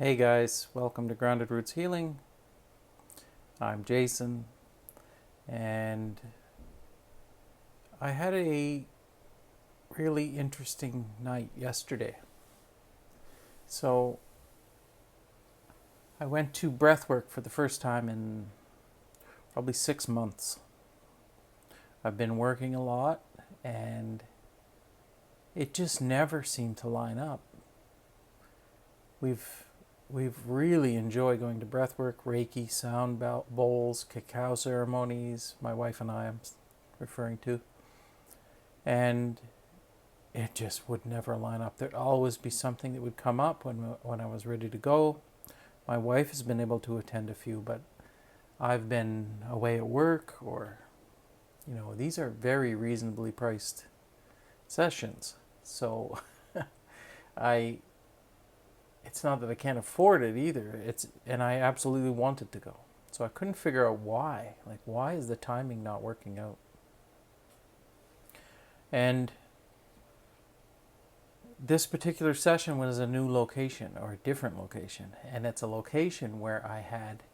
Hey guys, welcome to Grounded Roots Healing. I'm Jason, and I had a really interesting night yesterday. So, I went to breathwork for the first time in probably 6 months. I've been working a lot, and it just never seemed to line up. We've really enjoyed going to breathwork, Reiki, sound bowls, cacao ceremonies. My wife and I am referring to, and it just would never line up. There'd always be something that would come up when I was ready to go. My wife has been able to attend a few, but I've been away at work, or these are very reasonably priced sessions. So I it's not that I can't afford it either. And I absolutely wanted to go. So I couldn't figure out why. Like, why is the timing not working out? And this particular session was a new location, or a different location, and it's a location where I had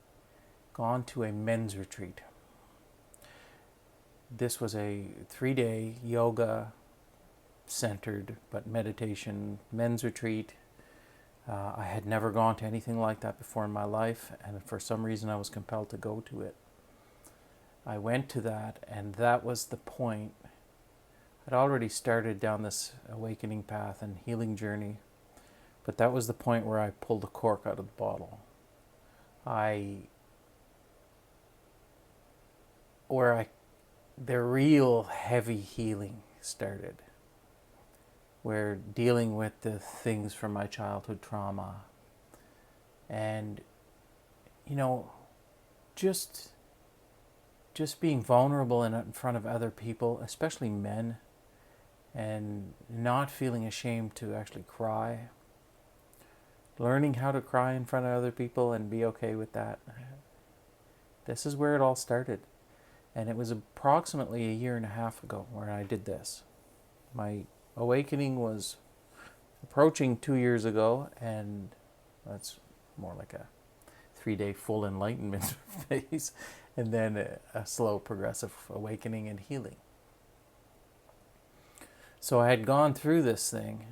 gone to a men's retreat. This was a 3-day yoga centered but meditation men's retreat. I had never gone to anything like that before in my life, and for some reason I was compelled to go to it. I went to that, and that was the point. I'd already started down this awakening path and healing journey, but that was the point where I pulled the cork out of the bottle. The real heavy healing started, where dealing with the things from my childhood trauma, and just being vulnerable in front of other people, especially men, and not feeling ashamed to actually cry. Learning how to cry in front of other people and be okay with that. This is where it all started. And it was approximately a year and a half ago where I did this. My awakening was approaching 2 years ago, and that's more like a 3-day full enlightenment phase, and then a slow progressive awakening and healing. So I had gone through this thing,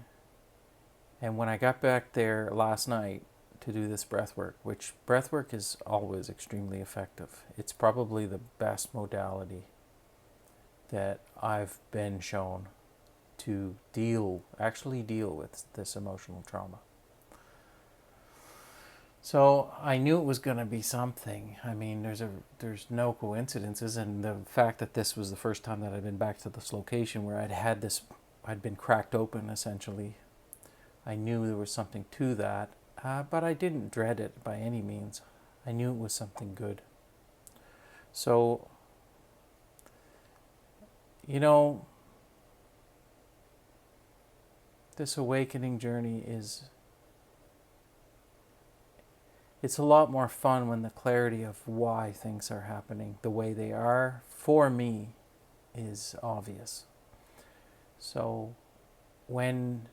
and when I got back there last night to do this breath work, which breath work is always extremely effective. It's probably the best modality that I've been shown to actually deal with this emotional trauma. So I knew it was going to be something. I mean, there's no coincidences, and the fact that this was the first time that I'd been back to this location where I'd been cracked open essentially. I knew there was something to that, but I didn't dread it by any means. I knew it was something good. So, this awakening journey it's a lot more fun when the clarity of why things are happening the way they are, for me, is obvious. So when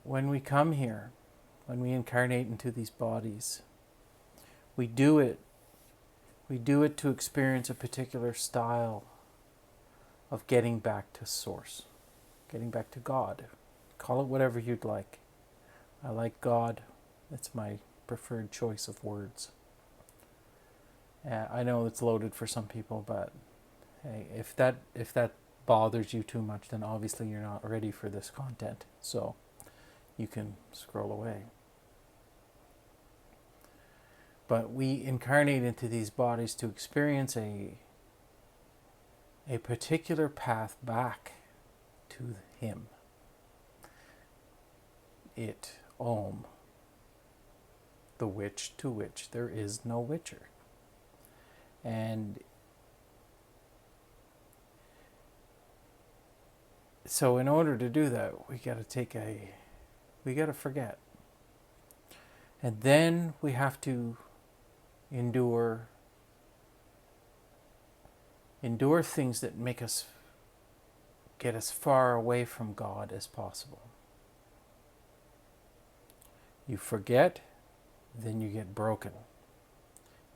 we come here, when we incarnate into these bodies, we do it to experience a particular style of getting back to source, getting back to God. Call it whatever you'd like. I like God. It's my preferred choice of words. I know it's loaded for some people, but hey, if that bothers you too much, then obviously you're not ready for this content. So you can scroll away. But we incarnate into these bodies to experience a particular path back to Him. It, Om, the witch to which there is no witcher. And so in order to do that, we got to forget. And then we have to endure things that make us get as far away from God as possible. You forget, then you get broken.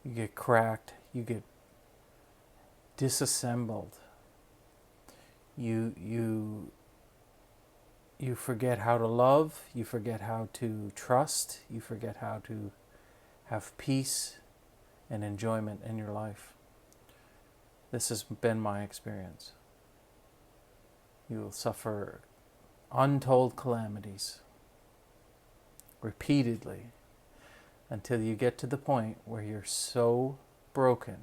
You get cracked, you get disassembled. You forget how to love, you forget how to trust, you forget how to have peace and enjoyment in your life. This has been my experience. You will suffer untold calamities repeatedly until you get to the point where you're so broken,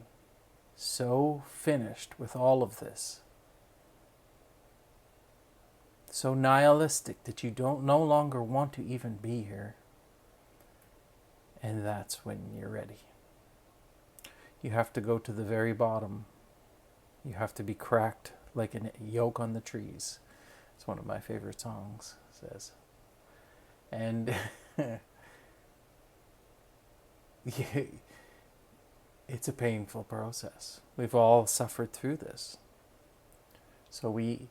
so finished with all of this, so nihilistic that you don't no longer want to even be here. And that's when you're ready. You have to go to the very bottom. You have to be cracked like a yolk on the trees. It's one of my favorite songs, says. And it's a painful process. We've all suffered through this. So we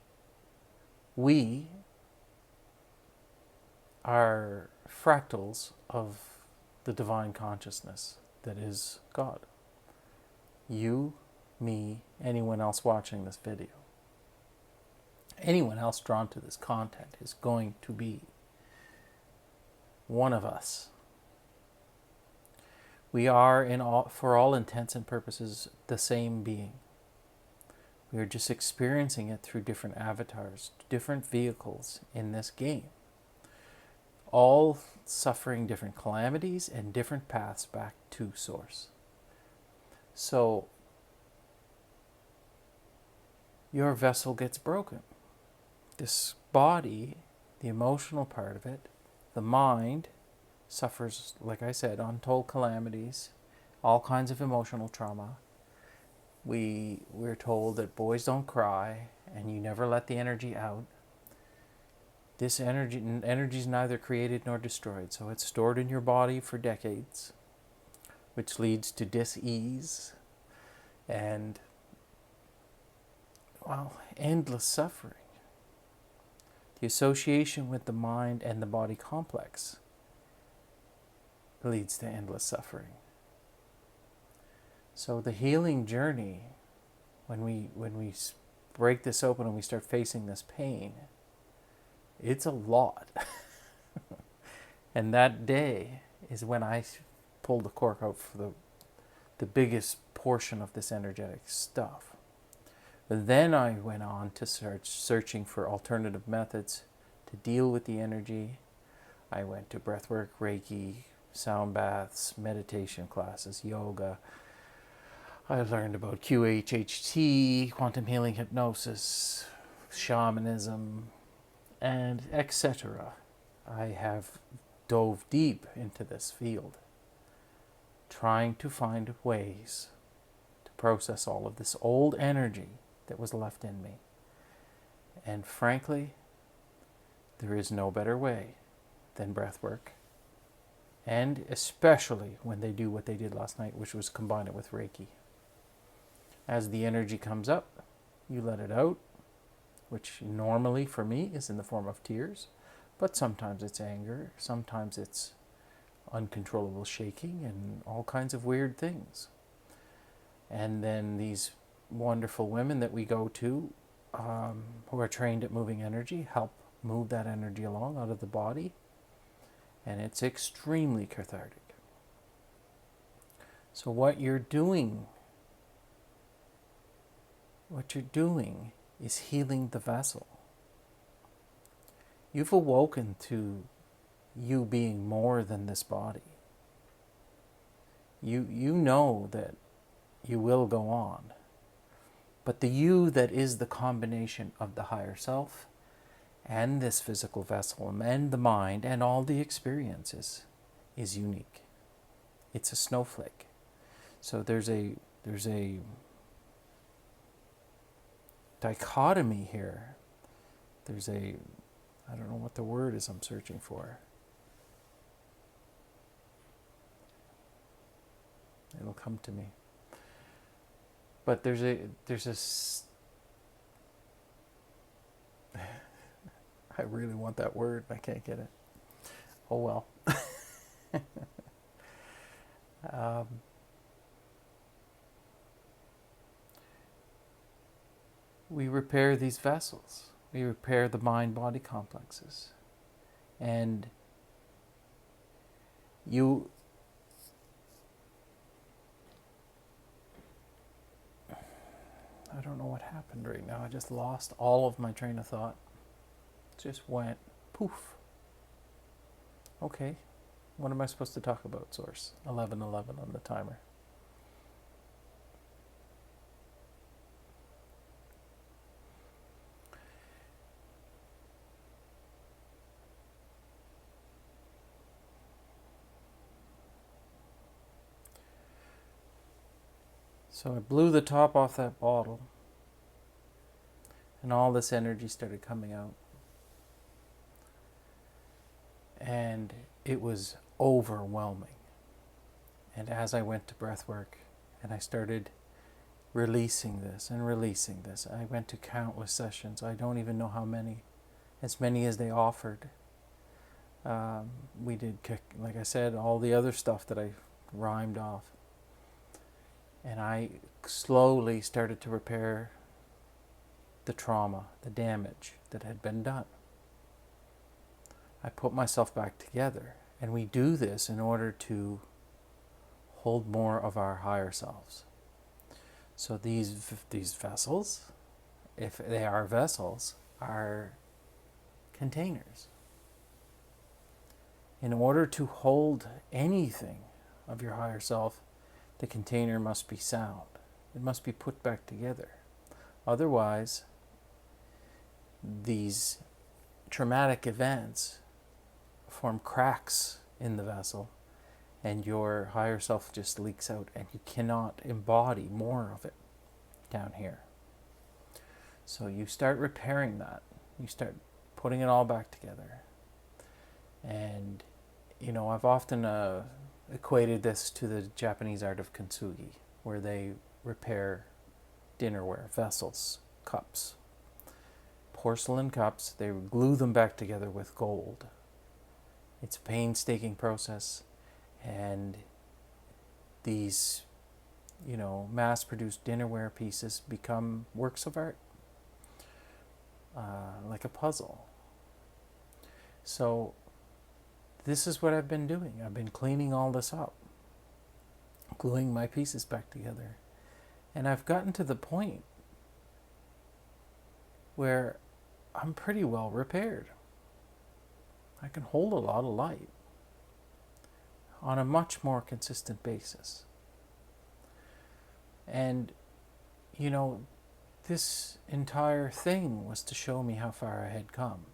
are fractals of the divine consciousness that is God. You, me, anyone else watching this video, anyone else drawn to this content is going to be one of us. We are, for all intents and purposes, the same being. We are just experiencing it through different avatars, different vehicles in this game, all suffering different calamities and different paths back to Source. So your vessel gets broken. This body, the emotional part of it, the mind suffers, like I said, untold calamities, all kinds of emotional trauma. We're told that boys don't cry and you never let the energy out. This energy is neither created nor destroyed, so it's stored in your body for decades, which leads to dis-ease and, well, endless suffering. The association with the mind and the body complex leads to endless suffering. So the healing journey, when we break this open and we start facing this pain, it's a lot. And that day is when I pulled the cork out for the biggest portion of this energetic stuff. But then I went on to searching for alternative methods to deal with the energy. I went to breathwork, Reiki, sound baths, meditation classes, yoga. I learned about QHHT, quantum healing hypnosis, shamanism, and etc. I have dove deep into this field, trying to find ways to process all of this old energy that was left in me. And frankly, there is no better way than breath work. And especially when they do what they did last night, which was combine it with Reiki. As the energy comes up, you let it out, which normally for me is in the form of tears, but sometimes it's anger, sometimes it's uncontrollable shaking and all kinds of weird things. And then these wonderful women that we go to who are trained at moving energy help move that energy along out of the body, and it's extremely cathartic. So what you're doing is healing the vessel. You've awoken to you being more than this body. You know that you will go on. But the you that is the combination of the higher self and this physical vessel and the mind and all the experiences is unique. It's a snowflake. So there's a dichotomy here. I don't know what the word is I'm searching for. It'll come to me. But there's I really want that word, I can't get it. Oh well. um, we repair these vessels. We repair the mind-body complexes. And you... I don't know what happened right now. I just lost all of my train of thought. It just went poof. Okay, what am I supposed to talk about, Source? 11:11 on the timer. So I blew the top off that bottle, and all this energy started coming out. And it was overwhelming. And as I went to breath work and I started releasing this, I went to countless sessions. I don't even know how many, as many as they offered. We did, like I said, all the other stuff that I rhymed off. And I slowly started to repair the trauma, the damage that had been done. I put myself back together. And we do this in order to hold more of our higher selves. So these vessels, if they are vessels, are containers. In order to hold anything of your higher self, the container must be sound. It must be put back together. Otherwise, these traumatic events form cracks in the vessel, and your higher self just leaks out, and you cannot embody more of it down here. So you start repairing that. You start putting it all back together. And, I've often equated this to the Japanese art of kintsugi, where they repair dinnerware, vessels, cups. Porcelain cups, they glue them back together with gold. It's a painstaking process, and these, mass-produced dinnerware pieces become works of art, like a puzzle. So this is what I've been doing. I've been cleaning all this up, gluing my pieces back together. And I've gotten to the point where I'm pretty well repaired. I can hold a lot of light on a much more consistent basis. And, this entire thing was to show me how far I had come.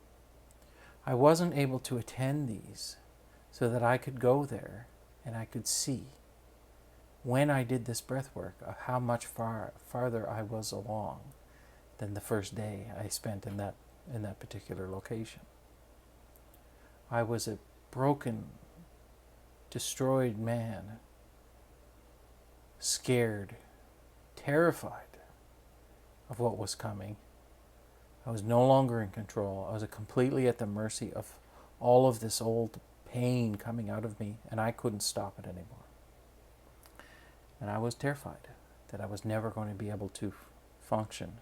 I wasn't able to attend these so that I could go there and I could see, when I did this breath work, how much farther I was along than the first day I spent in that particular location. I was a broken, destroyed man, scared, terrified of what was coming. I was no longer in control. I was completely at the mercy of all of this old pain coming out of me, and I couldn't stop it anymore. And I was terrified that I was never going to be able to function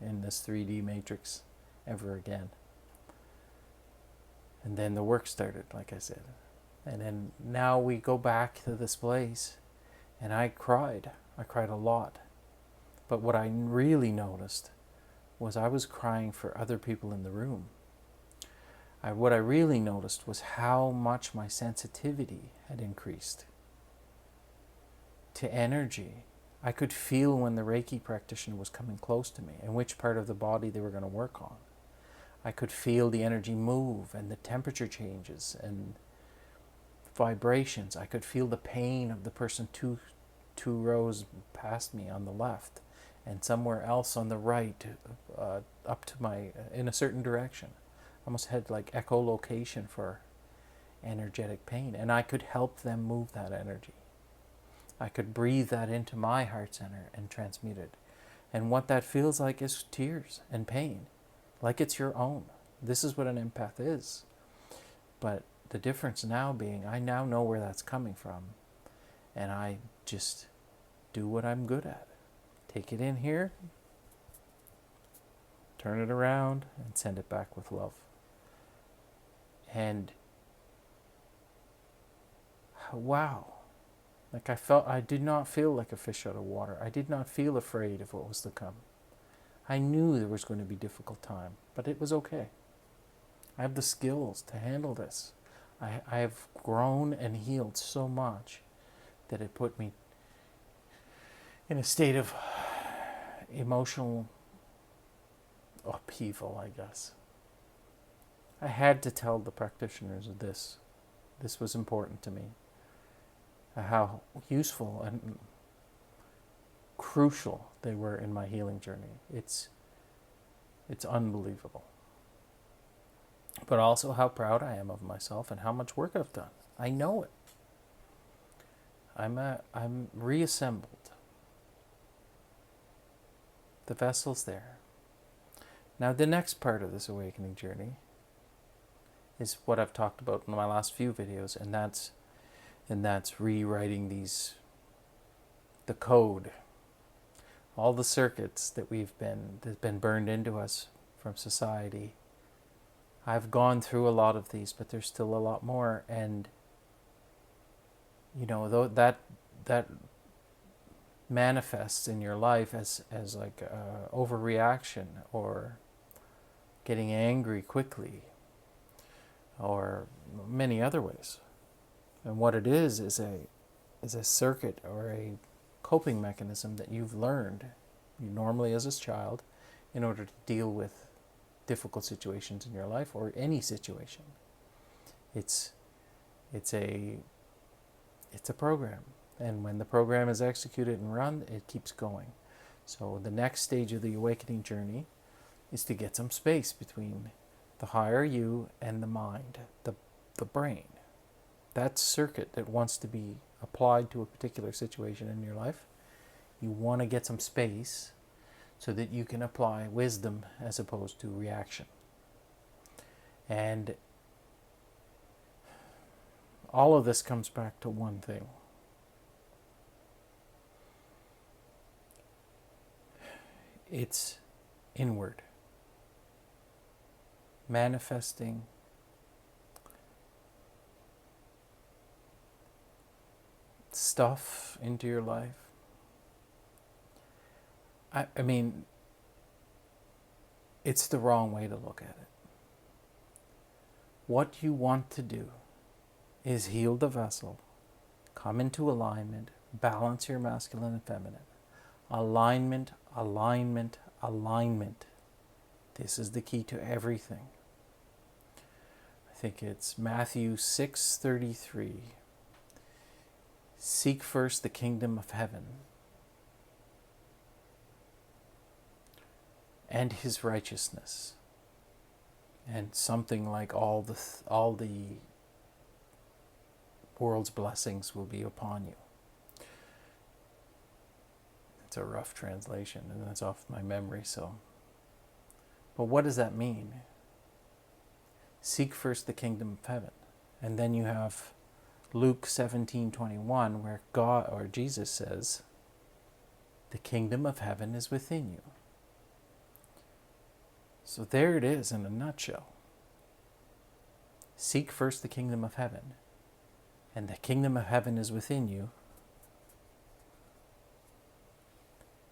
in this 3D matrix ever again. And then the work started, like I said. And then now we go back to this place, and I cried. I cried a lot. But what I really noticed was I was crying for other people in the room. What I really noticed was how much my sensitivity had increased to energy. I could feel when the Reiki practitioner was coming close to me and which part of the body they were going to work on. I could feel the energy move and the temperature changes and vibrations. I could feel the pain of the person two rows past me on the left, and somewhere else on the right, up to in a certain direction. I almost had like echolocation for energetic pain, and I could help them move that energy. I could breathe that into my heart center and transmute it. And what that feels like is tears and pain, like it's your own. This is what an empath is. But the difference now being I now know where that's coming from, and I just do what I'm good at. Take it in here, turn it around, and send it back with love. And wow, like I did not feel like a fish out of water. I did not feel afraid of what was to come. I knew there was going to be a difficult time, but it was okay. I have the skills to handle this. I have grown and healed so much that it put me in a state of emotional upheaval, I guess. I had to tell the practitioners of this. This was important to me. How useful and crucial they were in my healing journey. It's unbelievable. But also how proud I am of myself and how much work I've done. I know it. I'm reassembled. The vessel's there. Now the next part of this awakening journey is what I've talked about in my last few videos, and that's rewriting the code, all the circuits that's been burned into us from society. I've gone through a lot of these, but there's still a lot more, and though that manifests in your life as like overreaction or getting angry quickly or many other ways. And what it is a circuit or a coping mechanism that you've learned normally as a child in order to deal with difficult situations in your life or any situation. It's a program, and when the program is executed and run, it keeps going. So the next stage of the awakening journey is to get some space between the higher you and the mind, the brain. That circuit that wants to be applied to a particular situation in your life, you want to get some space so that you can apply wisdom as opposed to reaction. And all of this comes back to one thing. It's inward. Manifesting stuff into your life. I mean, it's the wrong way to look at it. What you want to do is heal the vessel, come into alignment, balance your masculine and feminine. Alignment, alignment, alignment. This is the key to everything. I think it's Matthew 6:33. Seek first the kingdom of heaven and his righteousness, and something like all the world's blessings will be upon you. It's a rough translation, and that's off my memory, so. But what does that mean? Seek first the kingdom of heaven. And then you have Luke 17:21, where God or Jesus says, the kingdom of heaven is within you. So there it is in a nutshell. Seek first the kingdom of heaven, and the kingdom of heaven is within you.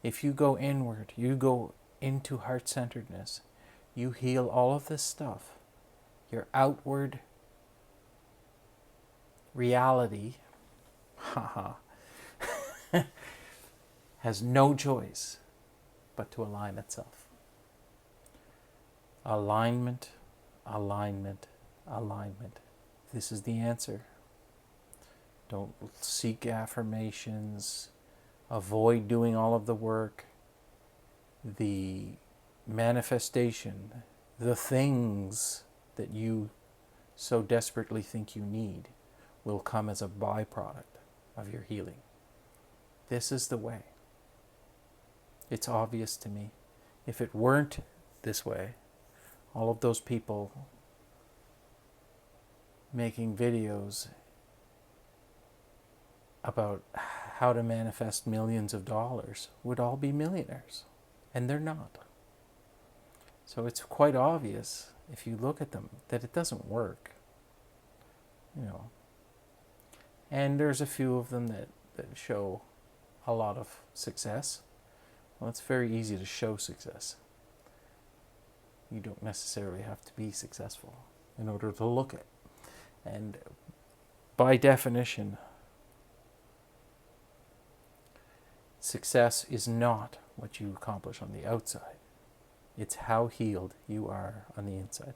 If you go inward, you go into heart-centeredness, you heal all of this stuff. Your outward reality has no choice but to align itself. Alignment, alignment, alignment. This is the answer. Don't seek affirmations. Avoid doing all of the work. The manifestation, the things that you so desperately think you need will come as a byproduct of your healing. This is the way. It's obvious to me. If it weren't this way, all of those people making videos about how to manifest millions of dollars would all be millionaires. And they're not. So it's quite obvious, if you look at them, that it doesn't work. You know. And there's a few of them that show a lot of success. Well, it's very easy to show success. You don't necessarily have to be successful in order to look it. And by definition, success is not what you accomplish on the outside. It's how healed you are on the inside.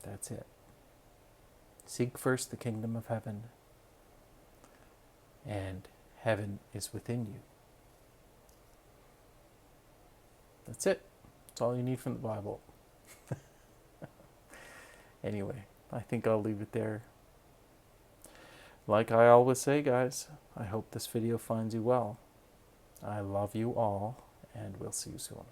That's it. Seek first the kingdom of heaven, and heaven is within you. That's it. That's all you need from the Bible. Anyway, I think I'll leave it there. Like I always say, guys, I hope this video finds you well. I love you all, and we'll see you soon.